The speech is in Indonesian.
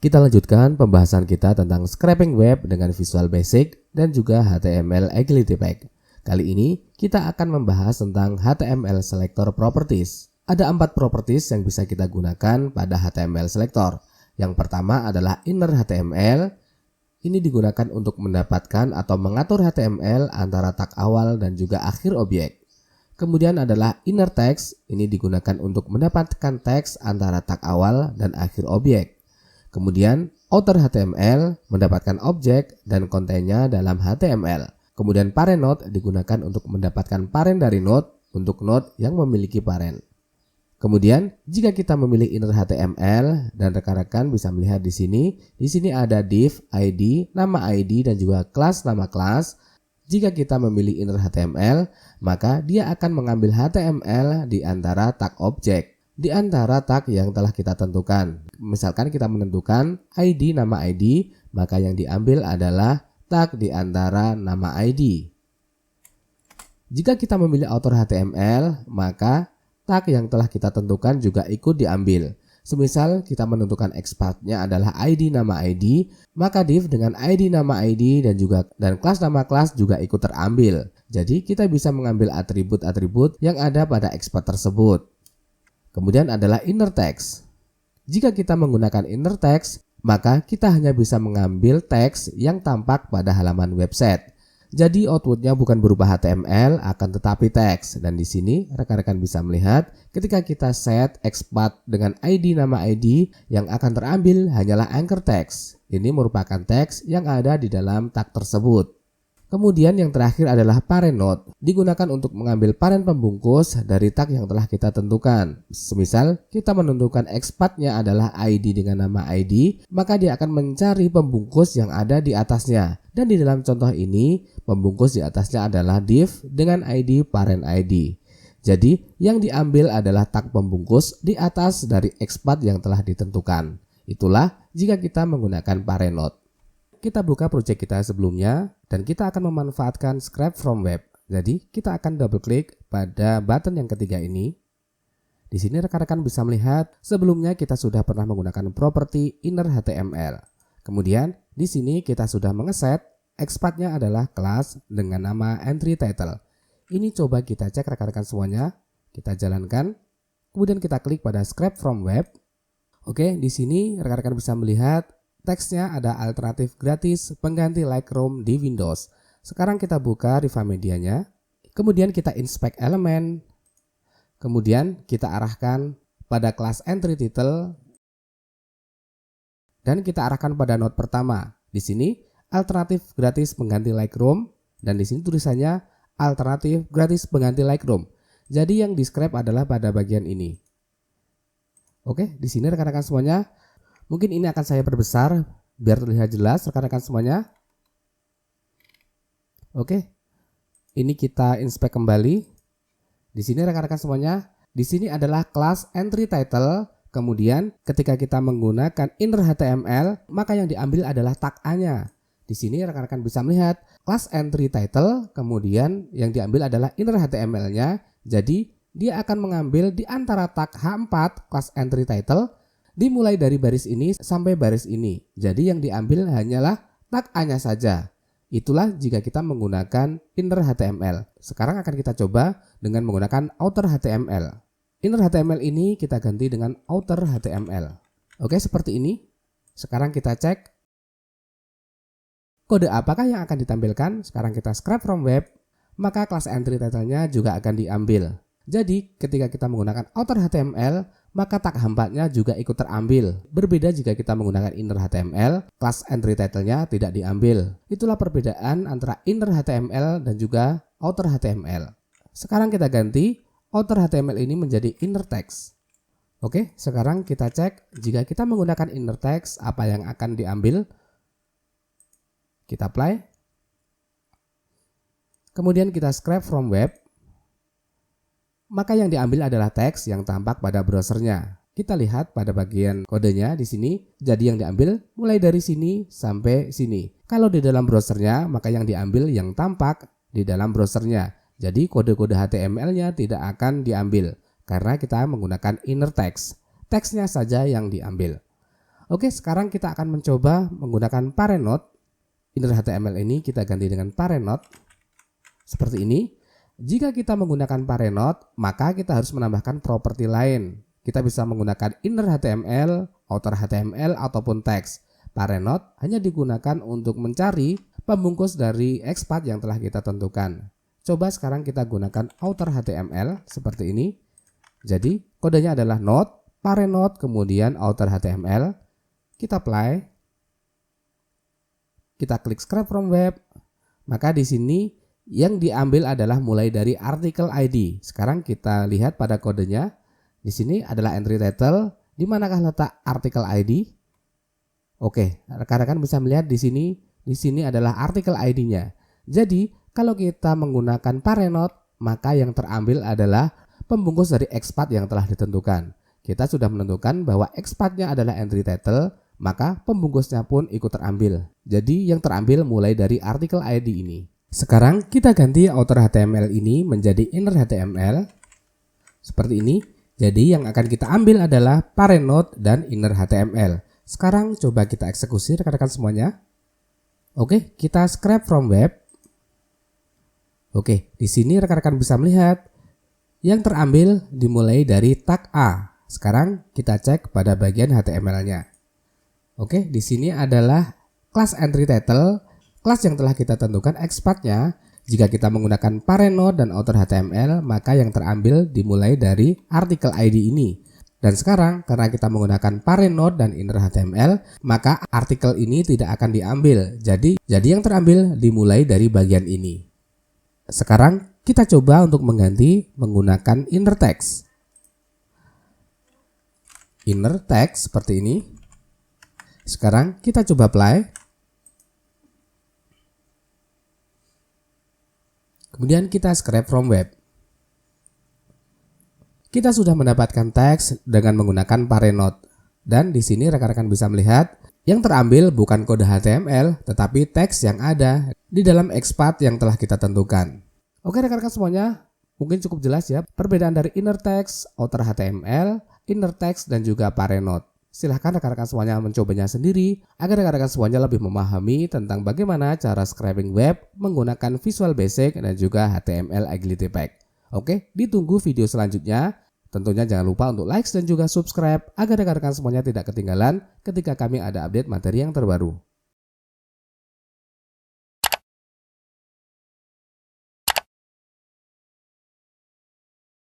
Kita lanjutkan pembahasan kita tentang scraping web dengan Visual Basic dan juga HTML Agility Pack. Kali ini kita akan membahas tentang HTML Selector Properties. Ada 4 properties yang bisa kita gunakan pada HTML Selector. Yang pertama adalah Inner HTML. Ini digunakan untuk mendapatkan atau mengatur HTML antara tag awal dan juga akhir objek. Kemudian adalah Inner Text. Ini digunakan untuk mendapatkan teks antara tag awal dan akhir objek. Kemudian Outer HTML mendapatkan objek dan kontennya dalam HTML. Kemudian Parent Node digunakan untuk mendapatkan parent dari node untuk node yang memiliki parent. Kemudian jika kita memilih Inner HTML dan rekan-rekan bisa melihat di sini ada div ID, nama ID dan juga kelas nama kelas. Jika kita memilih Inner HTML, maka dia akan mengambil HTML di antara tag objek. Di antara tag yang telah kita tentukan. Misalkan kita menentukan ID nama ID, maka yang diambil adalah tag di antara nama ID. Jika kita memilih Outer HTML, maka tag yang telah kita tentukan juga ikut diambil. Semisal kita menentukan expatnya adalah ID nama ID, maka div dengan ID nama ID dan kelas nama kelas juga ikut terambil. Jadi kita bisa mengambil atribut-atribut yang ada pada expat tersebut. Kemudian adalah Inner Text. Jika kita menggunakan Inner Text, maka kita hanya bisa mengambil teks yang tampak pada halaman website. Jadi outputnya bukan berupa HTML, akan tetapi teks. Dan di sini rekan-rekan bisa melihat ketika kita set expat dengan ID nama ID, yang akan terambil hanyalah anchor text. Ini merupakan teks yang ada di dalam tag tersebut. Kemudian yang terakhir adalah Parent Node, digunakan untuk mengambil parent pembungkus dari tag yang telah kita tentukan. Semisal kita menentukan expatnya adalah ID dengan nama ID, maka dia akan mencari pembungkus yang ada di atasnya. Dan di dalam contoh ini, pembungkus di atasnya adalah div dengan ID parent ID. Jadi yang diambil adalah tag pembungkus di atas dari expat yang telah ditentukan. Itulah jika kita menggunakan Parent Node. Kita buka project kita sebelumnya dan kita akan memanfaatkan Scrap from Web. Jadi kita akan double klik pada button yang ketiga ini. Di sini rekan-rekan bisa melihat sebelumnya kita sudah pernah menggunakan properti Inner HTML. Kemudian di sini kita sudah mengeset expatnya adalah kelas dengan nama entry title. Ini coba kita cek rekan-rekan semuanya. Kita jalankan. Kemudian kita klik pada Scrap from Web. Oke, di sini rekan-rekan bisa melihat teksnya ada alternatif gratis pengganti Lightroom di Windows. Sekarang kita buka Riva Medianya. Kemudian kita inspect elemen. Kemudian kita arahkan pada kelas entry title. Dan kita arahkan pada node pertama. Di sini alternatif gratis pengganti Lightroom. Dan di sini tulisannya alternatif gratis pengganti Lightroom. Jadi yang di scrap adalah pada bagian ini. Oke, di sini rekan-rekan semuanya. Mungkin ini akan saya perbesar biar terlihat jelas rekan-rekan semuanya. Oke. Ini kita inspect kembali. Di sini rekan-rekan semuanya, di sini adalah kelas entry title. Kemudian ketika kita menggunakan Inner HTML, maka yang diambil adalah tag A-nya. Di sini rekan-rekan bisa melihat kelas entry title, kemudian yang diambil adalah Inner HTML-nya. Jadi dia akan mengambil di antara tag H4 kelas entry title dimulai dari baris ini sampai baris ini. Jadi yang diambil hanyalah tag A-nya saja. Itulah jika kita menggunakan Inner HTML. Sekarang akan kita coba dengan menggunakan Outer HTML. Inner HTML ini kita ganti dengan Outer HTML. Oke, seperti ini. Sekarang kita cek kode apakah yang akan ditampilkan. Sekarang kita scrap from web, maka kelas entry title-nya juga akan diambil. Jadi ketika kita menggunakan Outer HTML, maka tag H4-nya juga ikut terambil. Berbeda jika kita menggunakan Inner HTML, kelas entry title-nya tidak diambil. Itulah perbedaan antara Inner HTML dan juga Outer HTML. Sekarang kita ganti Outer HTML ini menjadi Inner Text. Oke, sekarang kita cek jika kita menggunakan Inner Text, apa yang akan diambil. Kita apply. Kemudian kita scrap from web. Maka yang diambil adalah teks yang tampak pada browsernya. Kita lihat pada bagian kodenya di sini. Jadi yang diambil mulai dari sini sampai sini. Kalau di dalam browsernya, maka yang diambil yang tampak di dalam browsernya. Jadi kode-kode HTML-nya tidak akan diambil karena kita menggunakan inner text. Teksnya saja yang diambil. Oke, sekarang kita akan mencoba menggunakan parent-node. Inner HTML ini kita ganti dengan parent-node. Seperti ini. Jika kita menggunakan parent-node, maka kita harus menambahkan properti lain. Kita bisa menggunakan inner HTML, outer HTML, ataupun teks. Parent-node hanya digunakan untuk mencari pembungkus dari XPath yang telah kita tentukan. Coba sekarang kita gunakan outer HTML seperti ini. Jadi kodenya adalah node, parent-node, kemudian outer HTML. Kita apply. Kita klik scrap from web. Maka di sini yang diambil adalah mulai dari article ID. Sekarang kita lihat pada kodenya. Di sini adalah entry title. Di manakah letak article ID? Oke, rekan-rekan bisa melihat di sini. Di sini adalah article ID-nya. Jadi, kalau kita menggunakan parent-node, maka yang terambil adalah pembungkus dari XPath yang telah ditentukan. Kita sudah menentukan bahwa XPath-nya adalah entry title, maka pembungkusnya pun ikut terambil. Jadi, yang terambil mulai dari article ID ini. Sekarang kita ganti outer HTML ini menjadi inner HTML. Seperti ini. Jadi, yang akan kita ambil adalah parent-node dan inner HTML. Sekarang coba kita eksekusi rekan-rekan semuanya. Oke, kita scrap from web. Oke, di sini rekan-rekan bisa melihat yang terambil dimulai dari tag A. Sekarang kita cek pada bagian HTML-nya. Oke, di sini adalah kelas entry title, kelas yang telah kita tentukan XPath-nya. Jika kita menggunakan parent-node dan outer HTML, maka yang terambil dimulai dari article ID ini. Dan sekarang karena kita menggunakan parent-node dan inner HTML, maka artikel ini tidak akan diambil. Jadi yang terambil dimulai dari bagian ini. Sekarang kita coba untuk mengganti menggunakan inner text. Inner text seperti ini. Sekarang kita coba apply. Kemudian kita scrap from web. Kita sudah mendapatkan teks dengan menggunakan parent-node. Dan di sini rekan-rekan bisa melihat yang terambil bukan kode HTML tetapi teks yang ada di dalam XPath yang telah kita tentukan. Oke rekan-rekan semuanya, mungkin cukup jelas ya perbedaan dari inner text, outer HTML, inner text dan juga parent-node. Silahkan rekan-rekan semuanya mencobanya sendiri agar rekan-rekan semuanya lebih memahami tentang bagaimana cara scraping web menggunakan Visual Basic dan juga HTML Agility Pack. Oke, ditunggu video selanjutnya. Tentunya jangan lupa untuk like dan juga subscribe agar rekan-rekan semuanya tidak ketinggalan ketika kami ada update materi yang terbaru.